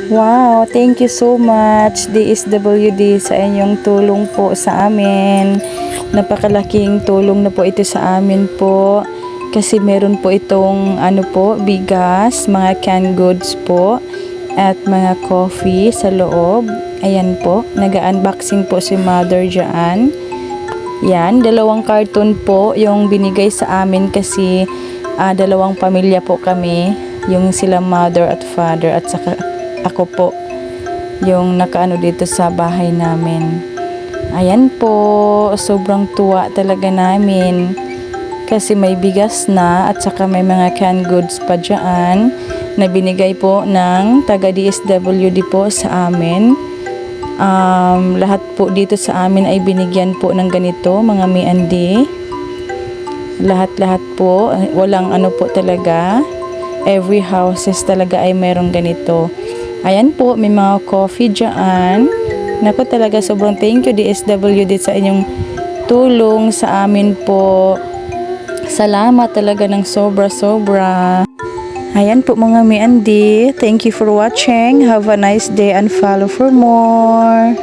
Wow, thank you so much DSWD sa inyong tulong po sa amin. Napakalaking tulong na po ito sa amin po. Kasi meron po itong bigas, mga canned goods po at mga coffee sa loob. Ayan po, nag-unboxing po si Mother dyan. Yan, dalawang carton po yung binigay sa amin kasi dalawang pamilya po kami. Yung sila mother at father at saka ako po yung nakaano dito sa bahay namin. Ayan po, sobrang tuwa talaga namin kasi may bigas na at saka may mga canned goods pa dyan na binigay po ng taga DSWD po sa amin. Lahat po dito sa amin ay binigyan po ng ganito, mga miandi. Lahat-lahat po, walang po talaga. Every houses talaga ay mayroong ganito. Ayan po, may mga coffee dyan. Naku talaga, sobrang thank you DSWD sa inyong tulong sa amin po. Salamat talaga ng sobra-sobra. Ayan po mga miandi. Thank you for watching. Have a nice day and follow for more.